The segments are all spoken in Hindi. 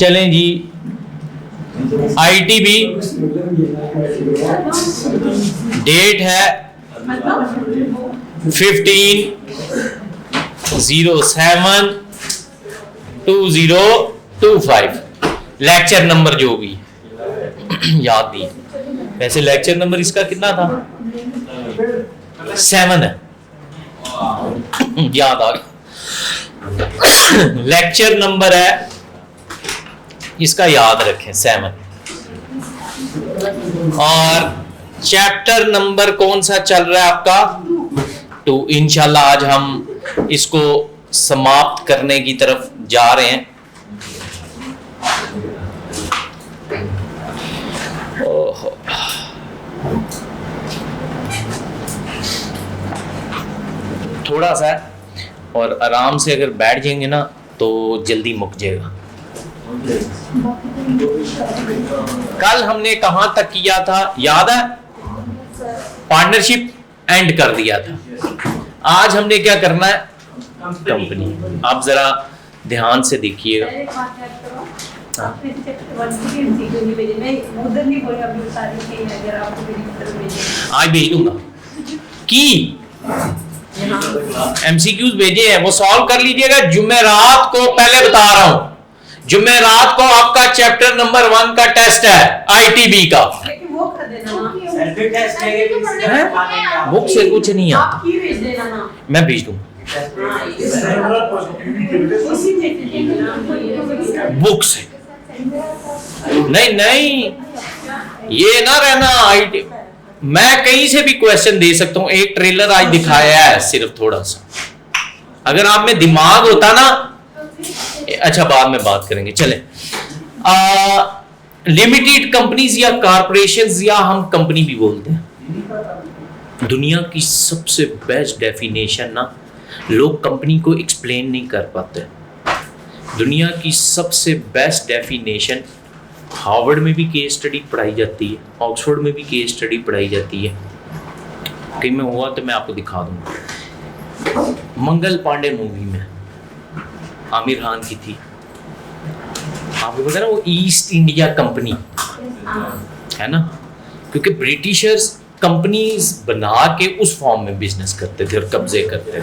चलें जी, ITB डेट है 15/07/2025, लेक्चर नंबर जो भी याद नहीं। वैसे लेक्चर नंबर इसका कितना था? 7 है, याद आ गया। लेक्चर नंबर है इसका, याद रखें 7। और चैप्टर नंबर कौन सा चल रहा है आपका? 2। इंशाल्लाह आज हम इसको समाप्त करने की तरफ जा रहे हैं। थोड़ा सा और आराम से अगर बैठ जाएंगे ना तो जल्दी मुक जाएगा। कल हमने कहां तक किया था याद है? पार्टनरशिप एंड कर दिया था। आज हमने क्या करना है? कंपनी। आप जरा ध्यान से देखिएगा। आज भेज दूंगा कि MCQs भेजे हैं, वो सॉल्व कर लीजिएगा। जुमेरात को, पहले बता रहा हूं, जुमेरात को आपका चैप्टर नंबर 1 का टेस्ट है ITB का। बुक से कुछ नहीं आता, मैं भेज दूंगा बुक से। नहीं, ये ना रहना IT, मैं कहीं से भी क्वेश्चन दे सकता हूं। एक ट्रेलर आज दिखाया है सिर्फ थोड़ा सा, अगर आप में दिमाग होता ना। अच्छा, बाद में बात करेंगे। चले, लिमिटेड कंपनीज या कॉर्पोरेशंस, या हम कंपनी भी बोलते हैं, दुनिया की सबसे बेस्ट डेफिनेशन ना लोग कंपनी को एक्सप्लेन नहीं कर पाते। दुनिया की सबसे बेस्ट डेफिनेशन, हार्वर्ड में भी केस स्टडी पढ़ाई जाती है, ऑक्सफोर्ड में भी केस स्टडी पढ़ाई जाती है। कहीं में हुआ तो मैं आपको दिखा दूंगा। मंगल पांडे मूवी में आमिर खान की थी, आपको पता है ना, वो ईस्ट इंडिया कंपनी है ना, क्योंकि ब्रिटिशर्स कंपनीज बना के उस फॉर्म में बिजनेस करते थे और कब्जे करते थे।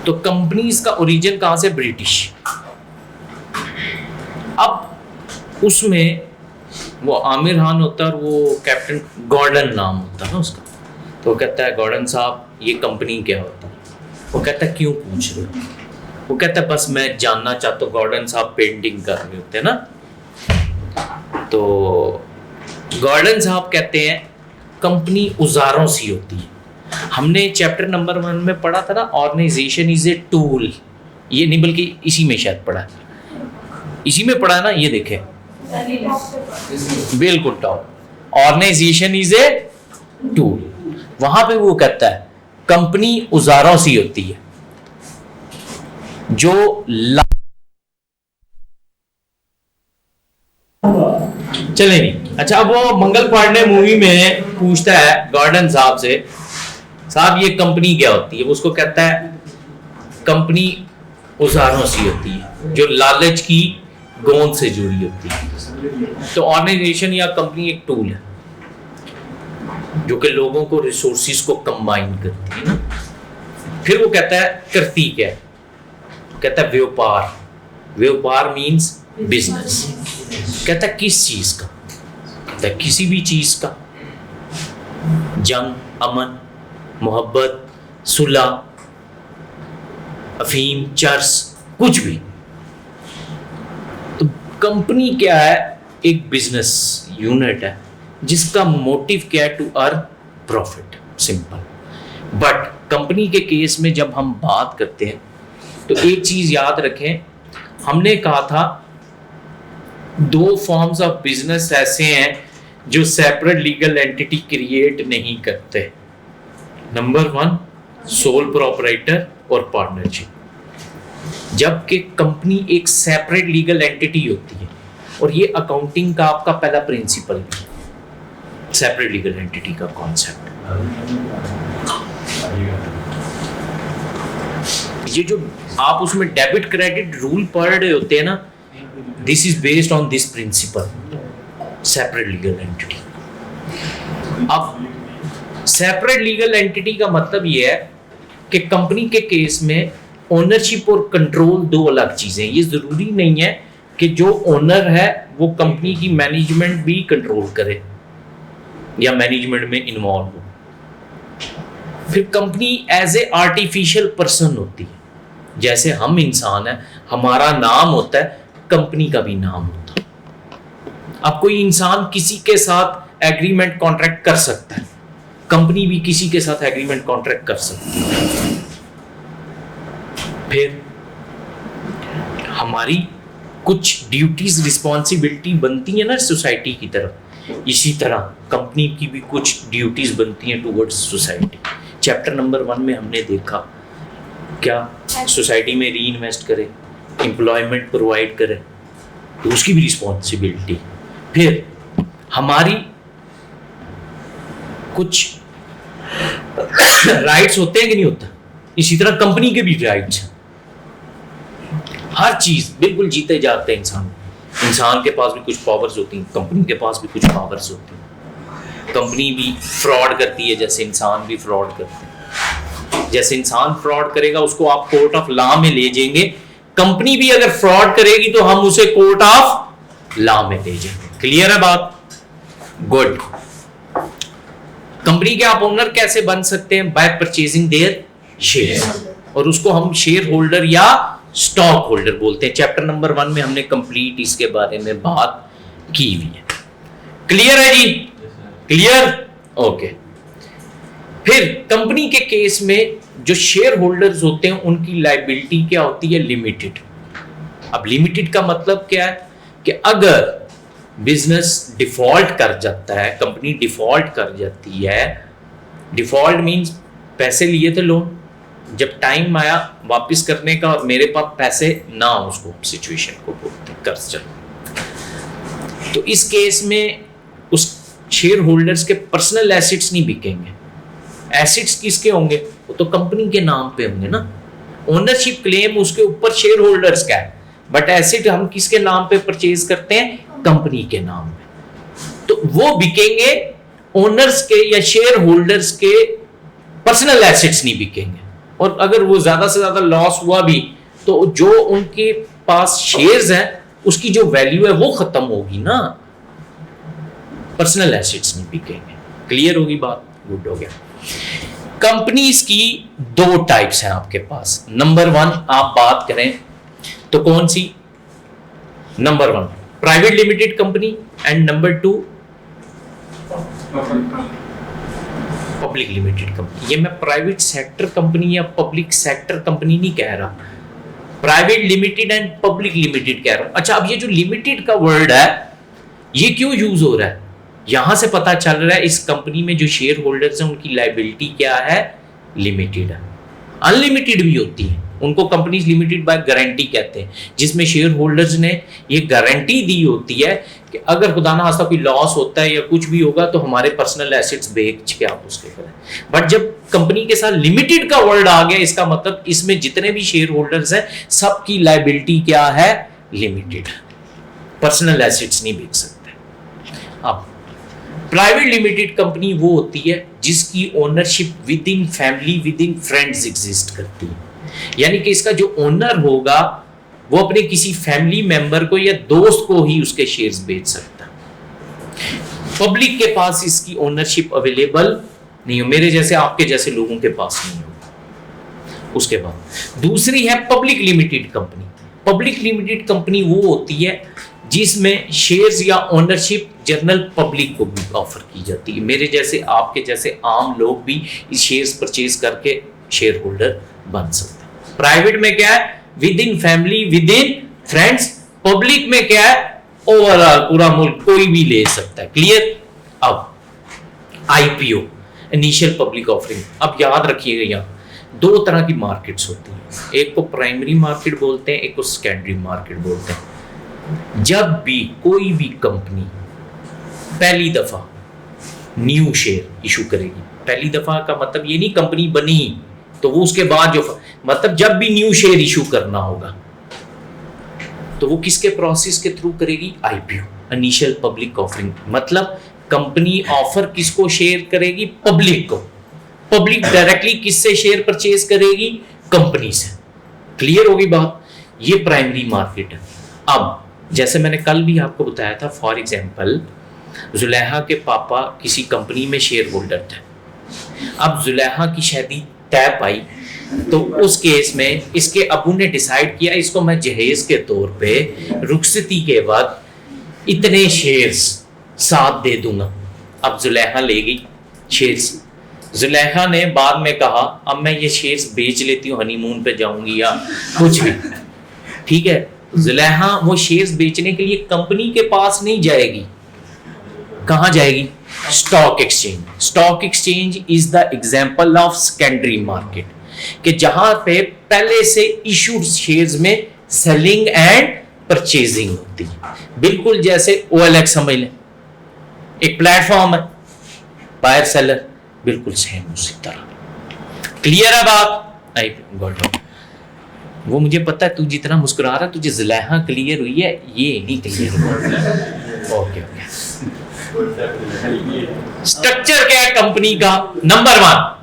तो कंपनीज का ओरिजिन कहां से? ब्रिटिश। अब उसमें वो आमिर खान होता है और वो कैप्टन गॉर्डन नाम होता है ना उसका। तो वो कहता है, गॉर्डन साहब ये कंपनी क्या होता है? वो कहता है, क्यों पूछ रहे हो? वो कहता है, बस मैं जानना चाहता हूँ। गॉर्डन साहब पेंटिंग कर रहे होते हैं ना, तो गॉर्डन साहब कहते हैं कंपनी औजारों सी होती है। हमने चैप्टर नंबर 1 में पढ़ा था ना, ऑर्गेनाइजेशन इज ए टूल। ये नहीं बल्कि इसी में शायद पढ़ा है, इसी में पढ़ा है ना, ये देखें बिल्कुल top, organisation is a tool. वहां पे वो कहता है कंपनी औजारों सी होती है जो चले नहीं। अच्छा, अब वो मंगल पांडे मूवी में पूछता है गॉर्डन साहब से, साहब ये कंपनी क्या होती है? उसको कहता है कंपनी औजारों सी होती है जो लालच की गोंद से जुड़ी होती है। तो ऑर्गेनाइजेशन या कंपनी एक टूल है जो कि लोगों को, रिसोर्सिस को कंबाइन करती है ना। फिर वो कहता है करती क्या है? कहता है व्यापार। व्यापार मीन्स बिजनेस। कहता है किस चीज का? कहता है किसी भी चीज का। जंग, अमन, मोहब्बत, सुलह, अफीम, चर्स, कुछ भी। तो कंपनी क्या है? एक बिजनेस यूनिट है जिसका मोटिव क्या है? To earn profit, simple. But company के केस में जब हम बात करते हैं तो एक चीज याद रखें, हमने कहा था 2 फॉर्म्स ऑफ बिजनेस ऐसे हैं जो सेपरेट लीगल एंटिटी क्रिएट नहीं करते। नंबर 1 सोल प्रोपराइटर और पार्टनरशिप। जबकि कंपनी एक सेपरेट लीगल एंटिटी होती है, और ये अकाउंटिंग का आपका पहला प्रिंसिपल है, सेपरेट लीगल एंटिटी का कॉन्सेप्ट। ये जो आप उसमें डेबिट क्रेडिट रूल पढ़ रहे होते हैं ना, this is based on this principle, separate legal entity. अब सेपरेट लीगल एंटिटी का मतलब यह है कि कंपनी के केस में ओनरशिप और कंट्रोल दो अलग चीजें। ये जरूरी नहीं है कि जो ओनर है वो कंपनी की मैनेजमेंट भी कंट्रोल करे या मैनेजमेंट में इन्वॉल्व हो। फिर company as a artificial person होती है, जैसे हम इंसान हैं, हमारा नाम होता है, कंपनी का भी नाम होता है। अब कोई इंसान किसी के साथ एग्रीमेंट कॉन्ट्रैक्ट कर सकता है, कंपनी भी किसी के साथ एग्रीमेंट कॉन्ट्रैक्ट कर सकती है। फिर हमारी कुछ ड्यूटीज रिस्पॉन्सिबिलिटी बनती है ना सोसाइटी की तरफ, इसी तरह कंपनी की भी कुछ ड्यूटीज बनती हैं टुवर्ड्स सोसाइटी। चैप्टर नंबर 1 में हमने देखा क्या सोसाइटी में री इन्वेस्ट करे, एम्प्लॉयमेंट प्रोवाइड करे, तो उसकी भी रिस्पॉन्सिबिलिटी। फिर हमारी कुछ राइट्स होते हैं कि नहीं होता, इसी तरह कंपनी के भी राइट्स हैं। हर चीज बिल्कुल जीते जाते हैं इंसान के पास भी कुछ पावर्स होती हैं, कंपनी के पास भी कुछ पावर्स होती हैं। कंपनी भी फ्रॉड करती है जैसे इंसान भी फ्रॉड करते हैं। जैसे इंसान फ्रॉड करेगा उसको आप कोर्ट ऑफ लॉ में ले जाएंगे, कंपनी भी अगर फ्रॉड करेगी तो हम उसे कोर्ट ऑफ लॉ में ले जाएंगे। क्लियर है बात? गुड। कंपनी के आप ओनर कैसे बन सकते हैं? बाय परचेजिंग देयर शेयर, और उसको हम शेयर होल्डर या स्टॉक होल्डर बोलते हैं। चैप्टर नंबर 1 में हमने कंप्लीट इसके बारे में बात की हुई है। क्लियर है जी? क्लियर? ओके। फिर कंपनी के केस में जो शेयर होल्डर्स होते हैं उनकी लायबिलिटी क्या होती है? लिमिटेड। अब लिमिटेड का मतलब क्या है कि अगर बिजनेस डिफॉल्ट कर जाता है, कंपनी डिफॉल्ट कर जाती है, डिफॉल्ट मींस पैसे लिए थे लोन, जब टाइम आया वापस करने का और मेरे पास पैसे ना हो, उसको सिचुएशन को बोलते हैं कर्ज चल। तो इस केस में उस शेयर होल्डर्स के पर्सनल एसेट्स नहीं बिकेंगे। एसेट्स किसके होंगे? वो तो कंपनी के नाम पे होंगे ना। ओनरशिप क्लेम उसके ऊपर शेयर होल्डर्स का है, बट एसेट हम किसके नाम पे परचेज करते हैं? कंपनी के नाम पे। तो वो बिकेंगे, ओनर्स के या शेयर होल्डर्स के पर्सनल एसेट्स नहीं बिकेंगे। और अगर वो ज्यादा से ज्यादा लॉस हुआ भी तो जो उनके पास शेयर्स हैं उसकी जो वैल्यू है वो खत्म होगी ना, पर्सनल एसेट्स नहीं बिकेंगे। क्लियर होगी बात? गुड हो गया। कंपनीज की दो टाइप्स हैं आपके पास। नंबर 1 आप बात करें तो कौन सी? Number 1 private limited company and number 2 public limited company. ये मैं प्राइवेट सेक्टर कंपनी या पब्लिक सेक्टर कंपनी नहीं कह रहा, private limited and public limited कह रहा हूं। अच्छा, अब ये जो लिमिटेड का वर्ड है ये क्यों यूज हो रहा है? यहां से पता चल रहा है इस कंपनी में जो शेयर होल्डर्स हैं उनकी लायबिलिटी क्या है? लिमिटेड है। अनलिमिटेड भी होती है, उनको कंपनीज लिमिटेड बाय गारंटी कहते हैं, जिसमें शेयर होल्डर्स ने ये गारंटी दी होती है कि अगर खुदा ना खास्ता कोई लॉस होता है या कुछ भी होगा तो हमारे पर्सनल एसेट्स बेच के आप उसके करें। बट जब कंपनी के साथ लिमिटेड का वर्ड आ गया, इसका मतलब इसमें जितने भी शेयर होल्डर्स हैं सबकी लायबिलिटी क्या है? लिमिटेड। पर्सनल एसेट्स नहीं बेच सकते। अब प्राइवेट लिमिटेड कंपनी वो होती है जिसकी ownership with in family, with in friends exist करती है। यानी कि इसका जो ओनर होगा वो अपने किसी फैमिली मेंबर को या दोस्त को ही उसके शेयर्स बेच सकता है। पब्लिक के पास इसकी ओनरशिप अवेलेबल नहीं हो, मेरे जैसे आपके जैसे लोगों के पास नहीं होगा। उसके बाद दूसरी है public limited company. Public limited company वो होती है जिसमें शेयर्स या ओनरशिप जनरल पब्लिक को भी ऑफर की जाती है। मेरे जैसे आपके जैसे आम लोग भी इस शेयर्स परचेज करके शेयर होल्डर बन सकते हैं। प्राइवेट में क्या है? With in family, with in friends. Public में क्या है? ओवरऑल पूरा मुल्क कोई भी ले सकता है। क्लियर? अब आईपीओ, इनिशियल पब्लिक ऑफरिंग। अब याद रखिएगा यहाँ दो तरह की मार्केट्स होती हैं, एक को प्राइमरी मार्केट बोलते हैं, एक को सेकेंडरी मार्केट बोलते हैं। जब भी कोई भी कंपनी पहली दफा न्यू शेयर इशू करेगी, पहली दफा का मतलब ये नहीं कंपनी बनी तो वो उसके बाद जो मतलब जब भी न्यू शेयर इशू करना होगा तो वो किसके प्रोसेस के थ्रू करेगी? IPO, initial public offering. मतलब कंपनी ऑफर किसको शेयर करेगी? पब्लिक को। पब्लिक डायरेक्टली किससे शेयर परचेज करेगी? कंपनी से। क्लियर होगी बात? ये प्राइमरी मार्केट है। अब जैसे मैंने कल भी आपको बताया था, फॉर एग्जांपल जुलेहा के पापा किसी कंपनी में शेयर होल्डर थे। अब जुलेहा की शादी तय पाई, तो उस केस में इसके अबू ने डिसाइड किया इसको मैं जहेज के तौर पे रुखसती के बाद इतने शेयर्स साथ दे दूंगा। अब जुलेहा ले गई शेयर्स। जुलेहा ने बाद में कहा अब मैं ये शेयर्स बेच लेती हूँ, हनीमून पे जाऊंगी या कुछ भी, ठीक है। जुलेहा वो शेयर्स बेचने के लिए कंपनी के पास नहीं जाएगी, कहां जाएगी? Stock exchange. Stock exchange is the example of secondary market, कि जहां पे पहले से इशूड शेयर्स में सेलिंग एंड परचेजिंग होती है। बिल्कुल जैसे OLX समझ लें, एक प्लेटफॉर्म है, बायर सेलर, बिल्कुल सेम उसी तरह। क्लियर है बात? I got it. वो मुझे पता है तू जितना मुस्कुरा रहा, तुझे जुलेहा क्लियर हुई है, ये नहीं क्लियर हुआ। Okay okay. स्ट्रक्चर क्या है कंपनी का? नंबर 1,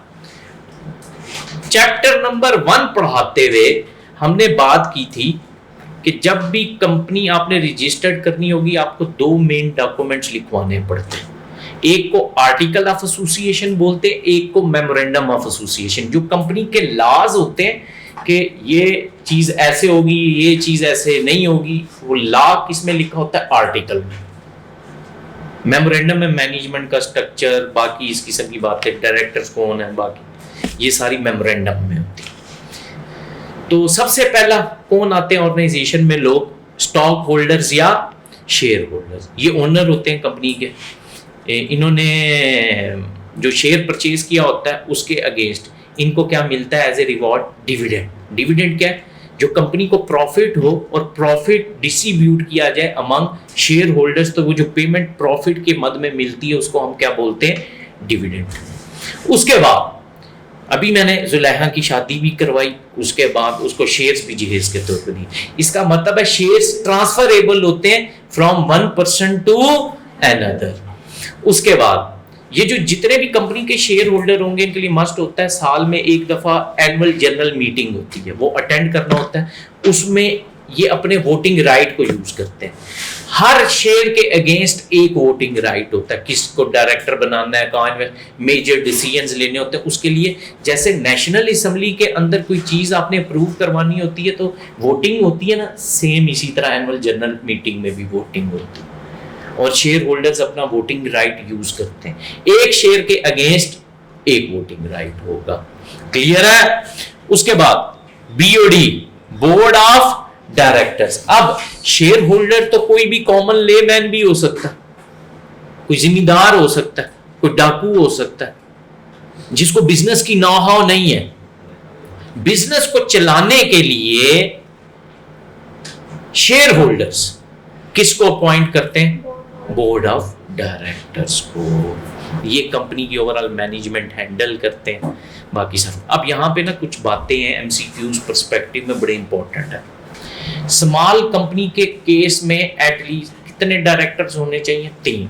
चैप्टर नंबर 1 पढ़ाते हुए हमने बात की थी कि जब भी कंपनी आपने रजिस्टर्ड करनी होगी, आपको 2 मेन डॉक्यूमेंट्स लिखवाने पड़ते हैं। एक को आर्टिकल ऑफ एसोसिएशन बोलते हैं, एक को मेमोरेंडम ऑफ एसोसिएशन। जो कंपनी के लॉज होते हैं कि ये चीज ऐसे होगी, ये चीज ऐसे नहीं होगी, वो लॉ किसमें लिखा होता है? आर्टिकल में। मेमोरेंडम में मैनेजमेंट का स्ट्रक्चर, बाकी इस किस्म की बातें, डायरेक्टर्स कौन है, बाकी ये सारी मेमोरेंडम में होती है। तो सबसे पहला कौन आते हैं ऑर्गेनाइजेशन में? लोग स्टॉक होल्डर्स या शेयर होल्डर्स। ये ओनर होते हैं कंपनी के। इन्होंने जो शेयर परचेज किया होता है उसके अगेंस्ट इनको क्या मिलता है as a reward? Dividend. Dividend क्या है? जो कंपनी को प्रॉफिट हो और प्रॉफिट डिस्ट्रीब्यूट किया जाए अमंग शेयर होल्डर्स, तो वो जो पेमेंट प्रॉफिट के मद में मिलती है उसको हम क्या बोलते हैं? डिविडेंड। उसके बाद अभी मैंने जुलेहा की शादी भी करवाई, उसके बाद उसको शेयर्स भी जहेज के तौर पर दिए। इसका मतलब है शेयर्स ट्रांसफरेबल होते हैं from one person to another. उसके बाद ये जो जितने भी कंपनी के शेयर होल्डर होंगे इनके लिए मस्ट होता है साल में एक दफा एनुअल जनरल मीटिंग होती है, वो अटेंड करना होता है। उसमें ये अपने वोटिंग राइट को यूज करते हैं। हर शेयर के अगेंस्ट एक वोटिंग राइट होता है, किसको डायरेक्टर बनाना है, कौन मेजर डिसीजंस लेने होते हैं उसके लिए। जैसे नेशनल असेंबली के अंदर कोई चीज आपने अप्रूव करवानी होती है तो वोटिंग होती है ना, सेम इसी तरह एनुअल जनरल मीटिंग में भी वोटिंग होती है और शेयर होल्डर्स अपना वोटिंग राइट यूज करते हैं। एक शेयर के अगेंस्ट एक वोटिंग राइट होगा। क्लियर है? उसके बाद BOD, बोर्ड ऑफ डायरेक्टर्स। अब शेयर होल्डर तो कोई भी कॉमन लेमैन भी हो सकता है, कोई जिम्मेदार हो सकता है, कोई डाकू हो सकता है, जिसको बिजनेस की नो हाउ नहीं है। बिजनेस को चलाने के लिए शेयर होल्डर्स किसको अपॉइंट करते हैं? बोर्ड ऑफ डायरेक्टर्स को। ये कंपनी की ओवरऑल मैनेजमेंट हैंडल करते हैं, बाकी सब। अब यहाँ पे ना कुछ बातें हैं MCQs पर्सपेक्टिव में बड़े इंपॉर्टेंट है। स्मॉल कंपनी के केस में एटलीस्ट कितने डायरेक्टर्स होने चाहिए? 3।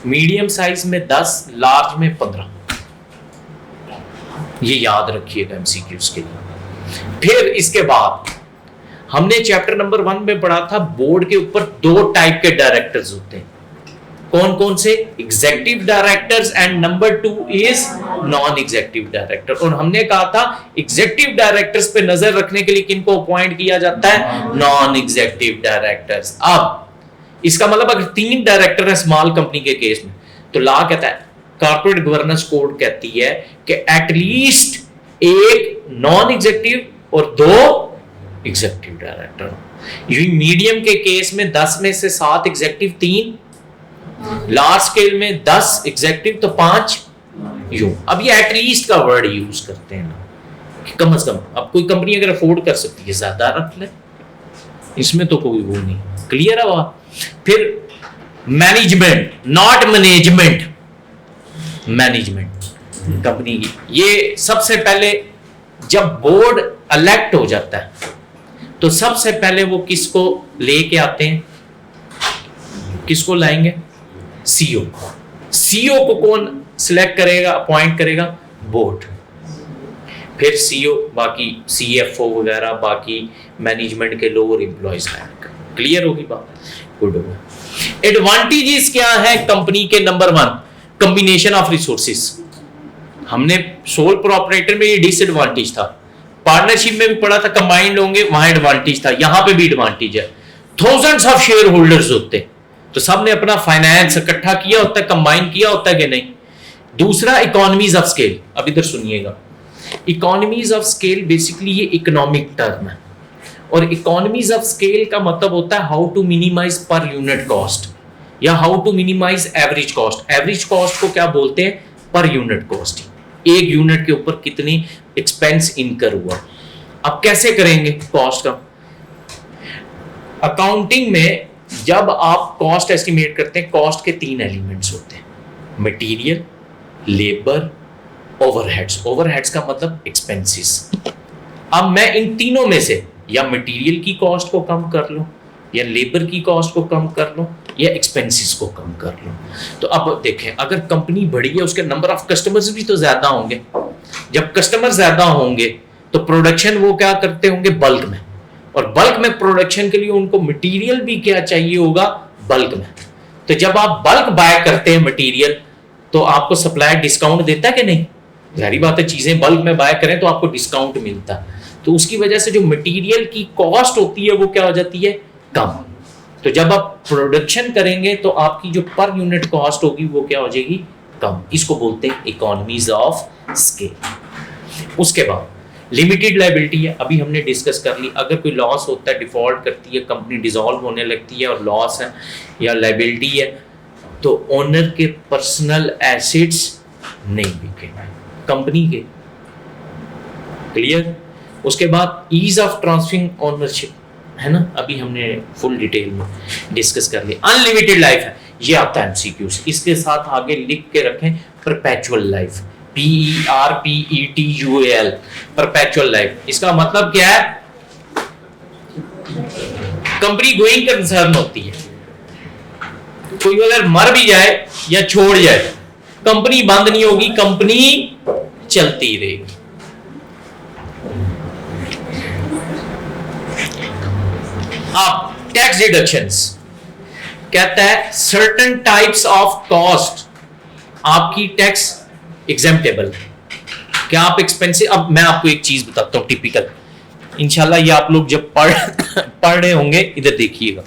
मीडियम साइज में 10, लार्ज में 15। ये याद रखिएगा MCQs के लिए। फिर इसके बाद हमने चैप्टर नंबर 1 में पढ़ा था बोर्ड के ऊपर 2 टाइप के डायरेक्टर्स होते हैं। कौन कौन से? Executive directors and number 2 is non executive director. और हमने कहा था एग्जीक्यूटिव डायरेक्टर्स पे नजर रखने के लिए किनको अपॉइंट किया जाता है? Non executive directors. अब इसका मतलब अगर 3 डायरेक्टर है स्मॉल कंपनी के केस में तो लॉ कहता है, कॉर्पोरेट गवर्नेंस कोड कहती है कि एटलीस्ट एक नॉन एग्जीक्यूटिव और 2 एग्जीक्यूटिव डायरेक्टर। ये मीडियम के केस में 10 में से 7 एग्जीक्यूटिव, 3 लार्ज स्केल में 10 एग्जीक्यूटिव तो 5 यूं। अब ये एटलीस्ट का वर्ड यूज करते हैं ना कि कम से कम। अब कोई कंपनी अगर अफोर्ड कर सकती है ज्यादा रख ले, इसमें तो कोई वो नहीं। क्लियर है वहां? फिर management, not management, management company की। ये सबसे पहले जब बोर्ड इलेक्ट हो जाता है तो सबसे पहले वो किसको लेके आते हैं, किसको लाएंगे, सीईओ। सीईओ को कौन सिलेक्ट करेगा, अपॉइंट करेगा, बोर्ड। फिर सीईओ बाकी सीएफओ वगैरह बाकी मैनेजमेंट के लोअर एम्प्लॉयज लाएंगे। क्लियर होगी बात, गुड होगा। एडवांटेजेस क्या है कंपनी के, नंबर 1 कॉम्बिनेशन ऑफ रिसोर्सेज। हमने सोल प्रोपराइटर में ये डिसएडवांटेज था, पार्टनरशिप में भी पढ़ा था कंबाइंड होंगे, वहां एडवांटेज था, यहां पे भी एडवांटेज है। थाउजेंड्स ऑफ शेयर होल्डर्स होते तो सबने अपना फाइनेंस इकट्ठा किया होता है, कंबाइन किया होता है कि नहीं। दूसरा इकोनॉमीज ऑफ स्केल। अब इधर सुनिएगा, इकोनॉमीज ऑफ स्केल बेसिकली ये इकोनॉमिक टर्म है, और इकोनॉमीज ऑफ स्केल का मतलब होता है how to minimize per unit cost या how to minimize average cost. Average cost को क्या बोलते हैं, पर यूनिट कॉस्ट, एक यूनिट के ऊपर कितनी एक्सपेंस इनकर हुआ। अब कैसे करेंगे कॉस्ट का, अकाउंटिंग में जब आप कॉस्ट एस्टिमेट करते हैं, कॉस्ट के 3 एलिमेंट्स होते हैं, मटेरियल, लेबर, ओवरहेड्स। ओवरहेड्स का मतलब एक्सपेंसेस। अब मैं इन तीनों में से या मटेरियल की कॉस्ट को कम कर लो, या लेबर की कॉस्ट को कम कर लो, या एक्सपेंसेस को कम कर लो। तो अब देखें, अगर कंपनी बड़ी है उसके नंबर ऑफ कस्टमर्स भी तो ज्यादा होंगे। जब कस्टमर ज्यादा होंगे तो प्रोडक्शन वो क्या करते होंगे, बल्क में, और बल्क में प्रोडक्शन के लिए उनको मटेरियल भी क्या चाहिए होगा, बल्क में। तो जब आप बल्क बाय करते हैं मटेरियल तो आपको सप्लायर डिस्काउंट देता है कि नहीं, जाहिर बात है, चीजें बल्क में बाय करें तो आपको डिस्काउंट मिलता है। तो उसकी वजह से जो मटेरियल की कॉस्ट होती है वो क्या हो जाती है, कम। तो जब आप प्रोडक्शन करेंगे तो आपकी जो पर यूनिट कॉस्ट होगी वो क्या हो जाएगी, कम। इसको बोलते हैं इकोनॉमीज ऑफ स्केल। उसके बाद लिमिटेड लायबिलिटी है, अभी हमने डिस्कस कर ली। अगर कोई लॉस होता है, डिफॉल्ट करती है कंपनी, डिसॉल्व होने लगती है और लॉस है या लायबिलिटी है, तो ओनर के पर्सनल एसेट्स नहीं बिकेंगे, कंपनी के। क्लियर। उसके बाद ईज ऑफ ट्रांसफरिंग ओनरशिप है ना, अभी हमने फुल डिटेल में डिस्कस कर लिया। अनलिमिटेड लाइफ है, ये आता है एमसीक्यूज, इसके साथ आगे लिख के रखें perpetual life, PERPETUAL, perpetual life. इसका मतलब क्या है, कंपनी गोइंग कंसर्न होती है, कोई अगर मर भी जाए या छोड़ जाए कंपनी बंद नहीं होगी, कंपनी चलती रहेगी। आप टैक्स डिडक्शंस कहता है सर्टेन टाइप्स ऑफ कॉस्ट आपकी टैक्स एग्जेम्प्टेबल। क्या आप एक्सपेंसिव, अब मैं आपको एक चीज बताता हूं टिपिकल, इंशाल्लाह ये आप लोग जब पढ़ रहे होंगे, इधर देखिएगा।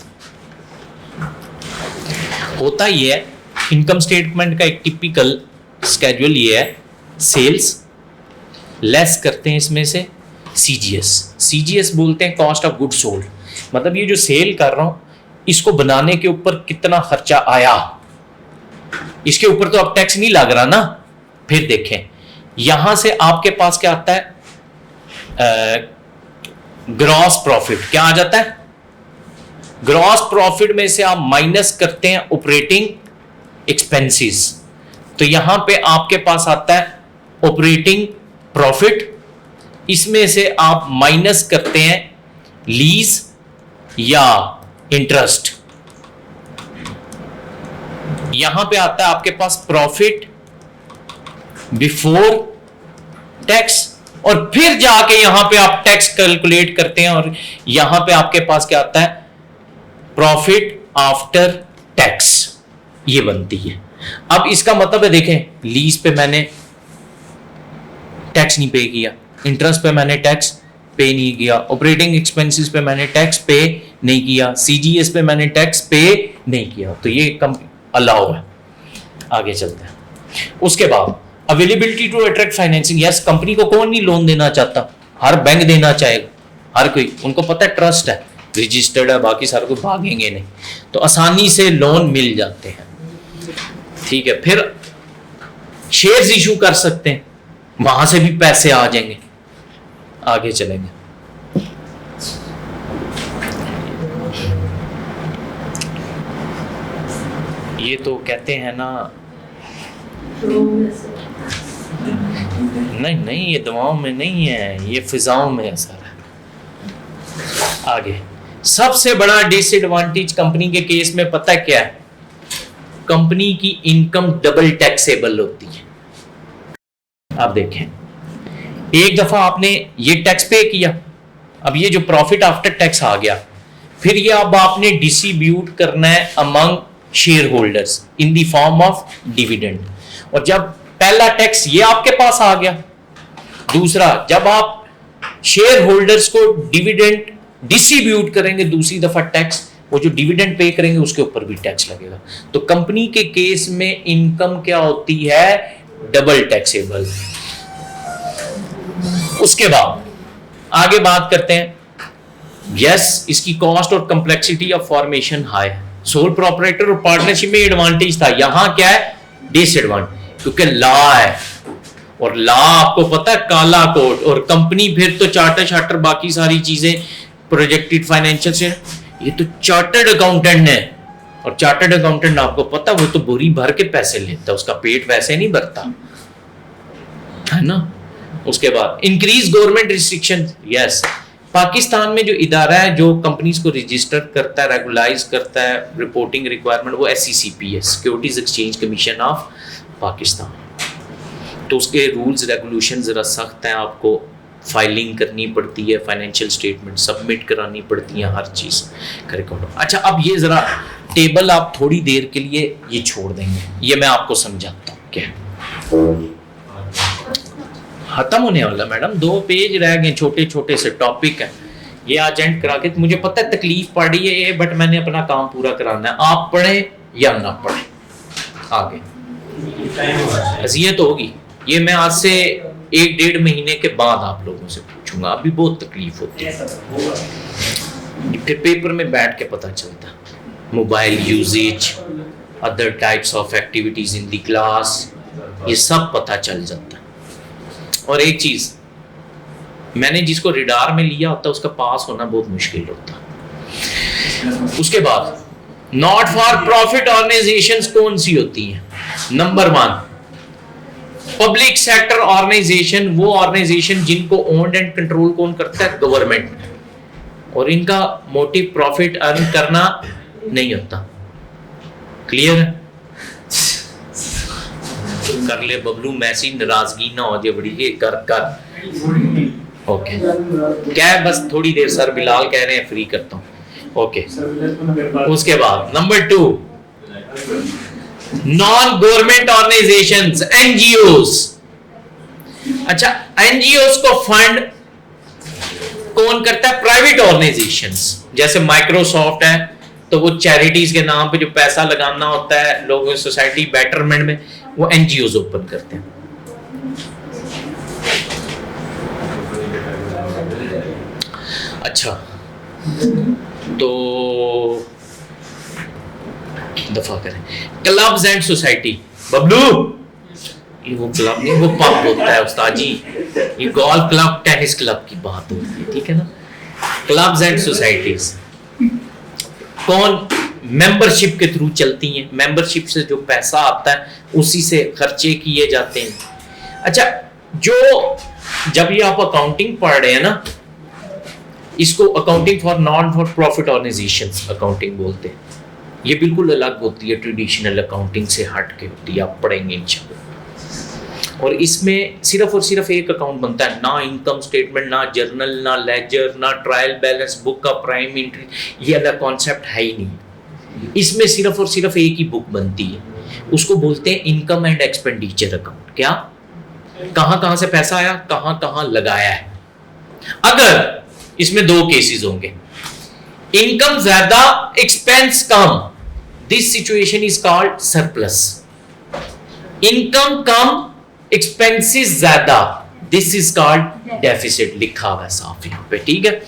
होता ये है, इनकम स्टेटमेंट का एक टिपिकल स्केड्यूल ये है, सेल्स लेस करते हैं इसमें से सीजीएस। सीजीएस बोलते हैं कॉस्ट ऑफ गुड्स सोल्ड, मतलब ये जो सेल कर रहा हूं इसको बनाने के ऊपर कितना खर्चा आया, इसके ऊपर तो अब टैक्स नहीं लग रहा ना। फिर देखें यहां से आपके पास क्या आता है, ग्रॉस प्रॉफिट। क्या आ जाता है, ग्रॉस प्रॉफिट में से आप माइनस करते हैं ऑपरेटिंग एक्सपेंसेस, तो यहां पे आपके पास आता है ऑपरेटिंग प्रॉफिट, इसमें से आप माइनस करते हैं लीज या इंटरेस्ट। यहां पे आता है आपके पास प्रॉफिट बिफोर टैक्स, और फिर जाके यहां पे आप टैक्स कैलकुलेट करते हैं, और यहां पे आपके पास क्या आता है, प्रॉफिट आफ्टर टैक्स, ये बनती है। अब इसका मतलब है, देखें लीज पे मैंने टैक्स नहीं पे किया, इंटरेस्ट पे मैंने टैक्स पे नहीं किया, ऑपरेटिंग एक्सपेंसेस पे मैंने टैक्स पे नहीं किया, सीजीएस पे मैंने टैक्स पे नहीं किया, तो ये कम अलाउ है। आगे चलते हैं। उसके बाद availability to attract financing. Yes, company को कौन नहीं लोन देना चाहता, हर बैंक देना चाहेगा, हर कोई, उनको पता है ट्रस्ट है, रजिस्टर्ड है, बाकी सारे को भागेंगे नहीं, तो आसानी से लोन मिल जाते हैं। ठीक है, फिर शेयर्स इशू कर सकते हैं, वहां से भी पैसे आ जाएंगे। आगे चलेंगे। ये तो कहते हैं ना, नहीं नहीं, ये दवाओं में नहीं है, ये फिजाओं में असर है। आगे सबसे बड़ा डिसएडवांटेज कंपनी के केस में पता है क्या है? कंपनी की इनकम डबल टैक्सेबल होती है। आप देखें, एक दफा आपने ये टैक्स पे किया, अब ये जो प्रॉफिट आफ्टर टैक्स आ गया, फिर ये अब आपने डिस्ट्रीब्यूट करना है among share holders in the form of dividend. और जब पहला टैक्स ये आपके पास आ गया, दूसरा जब आप शेयर होल्डर्स को डिविडेंड डिस्ट्रीब्यूट करेंगे दूसरी दफा टैक्स, वो जो डिविडेंड पे करेंगे उसके ऊपर भी टैक्स लगेगा। तो कंपनी के केस में इनकम क्या होती है? Double taxable. उसके बाद आगे बात करते हैं, यस इसकी कॉस्ट और कंप्लेक्सिटी ऑफ फॉर्मेशन हाई है। सोल प्रोपराइटर और पार्टनरशिप में एडवांटेज था, यहां क्या है? डिसएडवांटेज, क्योंकि लॉ है और लॉ आपको पता है काला कोड, और कंपनी फिर तो चार्टर शार्टर बाकी सारी चीजें प्रोजेक्टेड फाइनेंशियल से, ये तो चार्टर्ड अकाउंटेंट है, और चार्टर्ड अकाउंटेंट आपको पता वो तो बोरी भर के पैसे लेता है, उसका पेट वैसे नहीं भरता है ना। उसके बाद increase government restriction, yes Pakistan में जो इदारा है जो कंपनीज को रजिस्टर करता है, रेगुलाइज करता है, रिपोर्टिंग रिक्वायरमेंट, वो SECP है, securities exchange commission of Pakistan. तो उसके रूल्स रेगुलेशन ज़रा सख्त हैं, आपको फाइलिंग करनी पड़ती है, फाइनेंशियल स्टेटमेंट सबमिट करानी पड़ती है, हर चीज़ करेक्ट। अच्छा अब ये ज़रा टेबल आप थोड़ी देर के लिए ये छोड़ देंगे, ये मैं आपको समझाता हूँ क्या खत्म होने वाला मैडम, 2 पेज रह गए, छोटे छोटे से टॉपिक हैं, ये आज एंड करा के, मुझे पता है तकलीफ पड़ रही है ये, बट मैंने अपना काम पूरा कराना है, आप पढ़े या ना पढ़े आगे अजियत होगी। ये मैं आज से 1-1.5 महीने के बाद आप लोगों से पूछूंगा, अभी बहुत तकलीफ होती है, फिर पेपर में बैठ के पता चलता, mobile usage, other types of activities in the class, ये सब पता चल जाता है। और एक चीज, मैंने जिसको रिडार में लिया होता है उसका पास होना बहुत मुश्किल होता है। उसके बाद नॉट फॉर प्रॉफिट ऑर्गेनाइजेशंस कौन सी होती हैं? नंबर 1 पब्लिक सेक्टर ऑर्गेनाइजेशन, वो ऑर्गेनाइजेशन जिनको ओन्ड एंड कंट्रोल कौन करता है? गवर्नमेंट, और इनका मोटिव प्रॉफिट अर्न करना नहीं होता। क्लियर है? कर ले बबलू, मैसी नाराजगी ना हो जाए बड़ी, ये कर ओके क्या है, बस थोड़ी देर सर बिलाल कह रहे हैं फ्री करता हूं, ओके। उसके बाद number 2 non government organisations, NGOs। अच्छा NGOs को फंड कौन करता है? प्राइवेट ऑर्गेनाइजेशंस, जैसे माइक्रोसॉफ्ट है तो वो चैरिटीज के नाम पे जो पैसा लगाना होता है लोगों की सोसाइटी बेटरमेंट में, वो NGOs ओपन करते हैं। अच्छा तो दफा करें क्लब्स एंड सोसाइटी। बबलू ये वो क्लब नहीं, वो पब होता है उस्ताद जी, ये गोल्फ क्लब टेनिस क्लब की बात होती है, ठीक है ना। क्लब्स एंड सोसाइटीज कौन मेंबरशिप के थ्रू चलती हैं, मेंबरशिप से जो पैसा आता है उसी से खर्चे किए जाते हैं। अच्छा जो जब ये आप अकाउंटिंग पढ़ रहे हैं ना, इसको accounting for non for profit organisations accounting बोलते हैं, ये बिल्कुल अलग होती है, ट्रेडिशनल अकाउंटिंग से हट के होती है, आप पढ़ेंगे इंशाल्लाह। और इसमें सिर्फ और सिर्फ एक अकाउंट बनता है, ना इनकम स्टेटमेंट, ना जर्नल, ना लेजर, ना ट्रायल बैलेंस, बुक का प्राइम एंट्री, ये अलग कॉन्सेप्ट है ही नहीं। इसमें सिर्फ और सिर्फ एक ही बुक बनती है, उसको बोलते हैं इनकम एंड एक्सपेंडिचर अकाउंट। क्या, कहां कहां से पैसा आया, कहां कहां लगाया है। अगर इसमें 2 केसेस होंगे, इनकम ज्यादा expense come, this situation is called surplus. Income come expenses ज्यादा, दिस इज कॉल्ड डेफिसिट, लिखा हुआ है साफ यहां पे, ठीक है।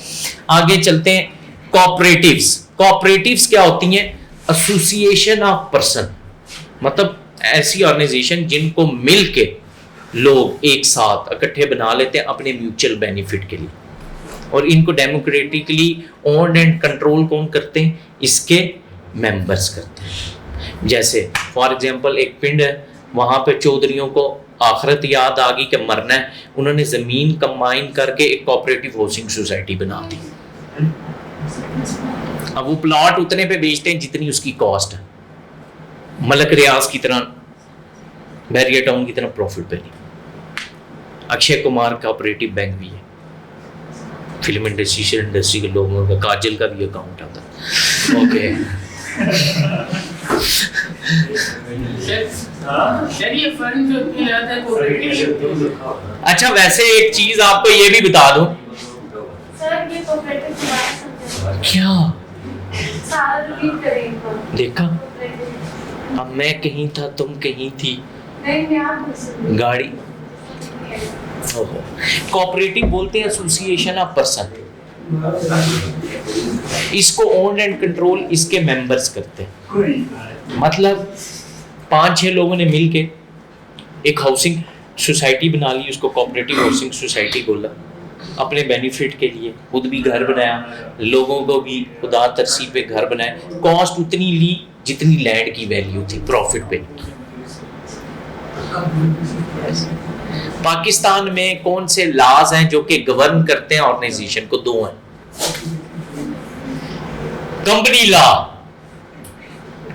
आगे चलते हैं कोऑपरेटिव्स। कोऑपरेटिव्स क्या होती हैं? एसोसिएशन ऑफ पर्सन, मतलब ऐसी ऑर्गेनाइजेशन जिनको मिलके लोग एक साथ इकट्ठे बना लेते हैं अपने म्यूचुअल बेनिफिट के लिए, और इनको डेमोक्रेटिकली ओन्ड एंड कंट्रोल कौन करते हैं? इसके मेंबर्स करते हैं। जैसे फॉर एग्जांपल एक पिंड है, वहां पे चौधरियों को आखिरत याद आ गई कि मरना है, उन्होंने जमीन कंबाइन करके एक कोऑपरेटिव हाउसिंग सोसाइटी बना दी। अब वो प्लॉट उतने पे बेचते हैं जितनी उसकी कॉस्ट है, मलक रियाज की तरह, बैरियर टाउन की तरह प्रॉफिट पे नहीं। अक्षय कुमार कोऑपरेटिव बैंक भी है, फिल्म इंडस्ट्री के लोगों का, काजल का भी अकाउंट आता है। ओके अच्छा, वैसे एक चीज आपको ये भी बता दूं, क्या देखा, अब मैं कहीं था तुम कहीं थी, गाड़ी। कोऑपरेटिव बोलते हैं एसोसिएशन ऑफ पर्सन, इसको ओन एंड कंट्रोल इसके मेंबर्स करते हैं। मतलब 5-6 लोगों ने मिलके एक हाउसिंग सोसाइटी बना ली, उसको कोऑपरेटिव हाउसिंग सोसाइटी बोला, अपने बेनिफिट के लिए, खुद भी घर बनाया, लोगों को भी खुदा तरसी पे घर बनाया, कॉस्ट उतनी ली जितनी लैंड की वैल्यू थी, प्रॉफिट पे नहीं। पाकिस्तान में कौन से लॉज हैं जो कि गवर्न करते हैं ऑर्गेनाइजेशन को? 2 हैं। कंपनी लॉ,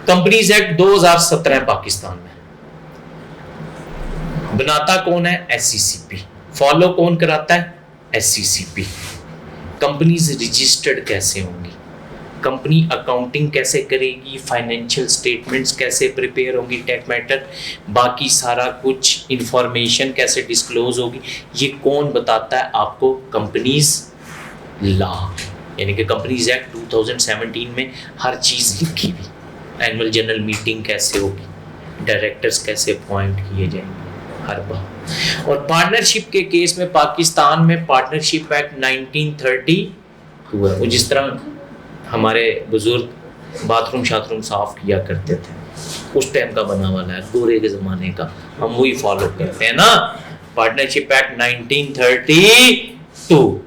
कंपनीज एक्ट 2017 है पाकिस्तान में, बनाता कौन है? SCCP। फॉलो कौन कराता है? SCCP। कंपनीज रजिस्टर्ड कैसे होंगी, कंपनी अकाउंटिंग कैसे करेगी, फाइनेंशियल स्टेटमेंट्स कैसे प्रिपेयर होंगी, टैक्स मैटर, बाकी सारा कुछ इंफॉर्मेशन कैसे डिस्क्लोज होगी, ये कौन बताता है आपको? कंपनीज लॉ, यानी कि कंपनीज एक्ट 2017 में हर चीज़ लिखी हुई। एनुअल जनरल मीटिंग कैसे होगी, डायरेक्टर्स कैसे अपॉइंट किए जाएंगे, हर बार। और पार्टनरशिप के केस में पाकिस्तान में पार्टनरशिप एक्ट 1932 है, वो जिस तरह हमारे बुजुर्ग बाथरूम शाथरूम साफ किया करते थे, उस टाइम का बना वाला है, गोरे के ज़माने का, हम वही फॉलो करते हैं ना। Partnership act 1932।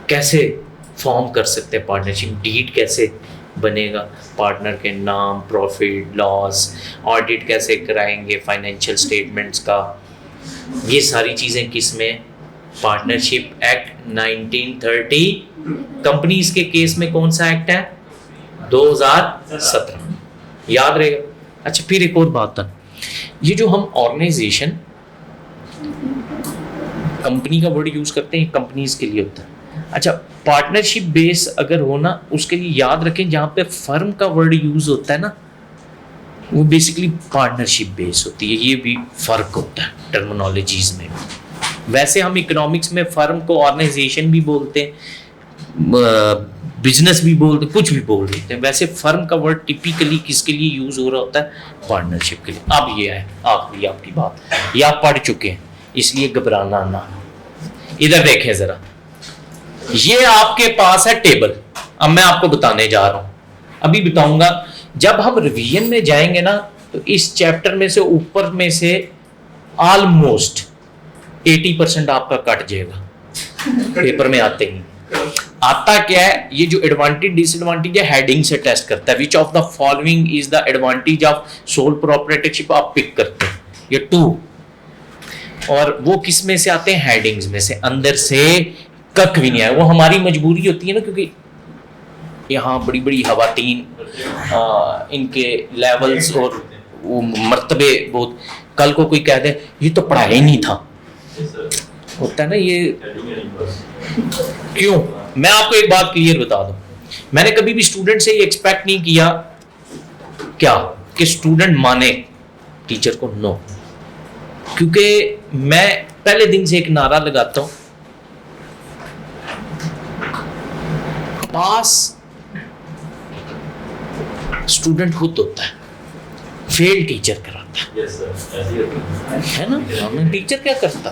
कैसे फॉर्म कर सकते हैं पार्टनरशिप, डीड कैसे बनेगा, पार्टनर के नाम, प्रॉफिट लॉस, ऑडिट कैसे कराएंगे फाइनेंशियल स्टेटमेंट्स का, ये सारी चीज़ें किस में? Partnership act 1930। कंपनीज के केस में कौन सा एक्ट है? 2017, याद रहेगा। अच्छा, फिर एक और बात था, ये जो हम ऑर्गेनाइजेशन कंपनी का वर्ड यूज करते हैं, कंपनीज के लिए होता है। अच्छा, पार्टनरशिप बेस अगर हो ना, उसके लिए याद रखें जहाँ पे फर्म का वर्ड यूज होता है ना, वो बेसिकली पार्टनरशिप बेस होती है। ये भी फर्क होता है टर्मिनोलॉजीज में। वैसे हम इकोनॉमिक्स में फर्म को ऑर्गेनाइजेशन भी बोलते हैं, बिजनेस भी बोलते, कुछ भी बोल देते हैं। वैसे फर्म का वर्ड टिपिकली किसके लिए यूज हो रहा होता है? पार्टनरशिप के लिए। अब ये है आखिरी आपकी बात, ये आप पढ़ चुके हैं, इसलिए घबराना ना। इधर देखें जरा, ये आपके पास है टेबल, अब मैं आपको बताने जा रहा हूं, अभी बताऊंगा। जब हम रिवीजन में जाएंगे ना, तो इस चैप्टर में से ऊपर में से ऑलमोस्ट 80% आपका कट जाएगा पेपर में आते ही। आता क्या है, ये जो एडवांटेज डिसएडवांटेज है हेडिंग से टेस्ट करता है। Which of the following is the advantage of sole proprietorship, आप पिक करते हैं ये 2, और वो किस में से आते हैं? हेडिंग्स में से। अंदर से कख भी नहीं आया, वो हमारी मजबूरी होती है ना, क्योंकि यहाँ बड़ी बड़ी हवातीन, इनके लेवल्स और वो मर्तबे बहुत, कल को कोई कह दे ये तो पढ़ाया ही नहीं था, होता है ना ये। क्यों? मैं आपको एक बात क्लियर बता दूं, मैंने कभी भी स्टूडेंट से ये एक्सपेक्ट नहीं किया क्या कि स्टूडेंट माने टीचर को, नो। क्योंकि मैं पहले दिन से एक नारा लगाता हूं, पास स्टूडेंट खुद होता है, फेल टीचर कराता है। है ना, हमें टीचर क्या करता।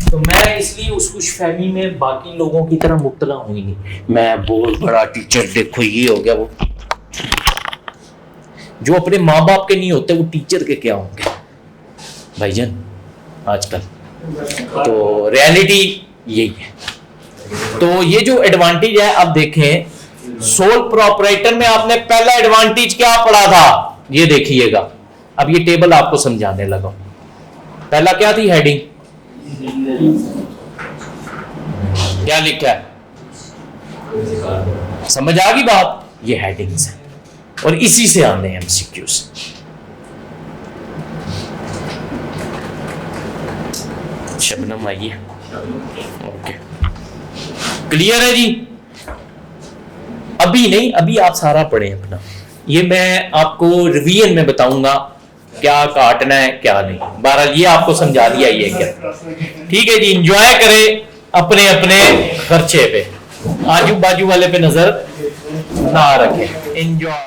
तो मैं इसलिए उस खुशफहमी में बाकी लोगों की तरह मुब्तला हूं ही नहीं, मैं बहुत बड़ा टीचर, देखो ये हो गया वो। जो अपने माँ बाप के नहीं होते वो टीचर के क्या होंगे भाईजान आजकल। तो रियलिटी यही है। तो ये जो एडवांटेज है, अब देखें सोल प्रोप्राइटर में आपने पहला एडवांटेज क्या पढ़ा था, ये देखिएगा। अब ये टेबल आपको समझाने लगा। पहला क्या थी हेडिंग, क्या लिखा है? समझ आ गई बात? ये हेडिंग्स हैं और इसी से आने हैं एमसीक्यूज। शबनम आइए, ओके क्लियर है जी? अभी नहीं, अभी आप सारा पढ़ें अपना, ये मैं आपको रिवीजन में बताऊंगा क्या काटना है क्या नहीं। बहरहाल ये आपको समझा दिया ये क्या, ठीक है जी। इंजॉय करें अपने अपने खर्चे पे, आजू बाजू वाले पे नजर ना रखें। एंजॉय।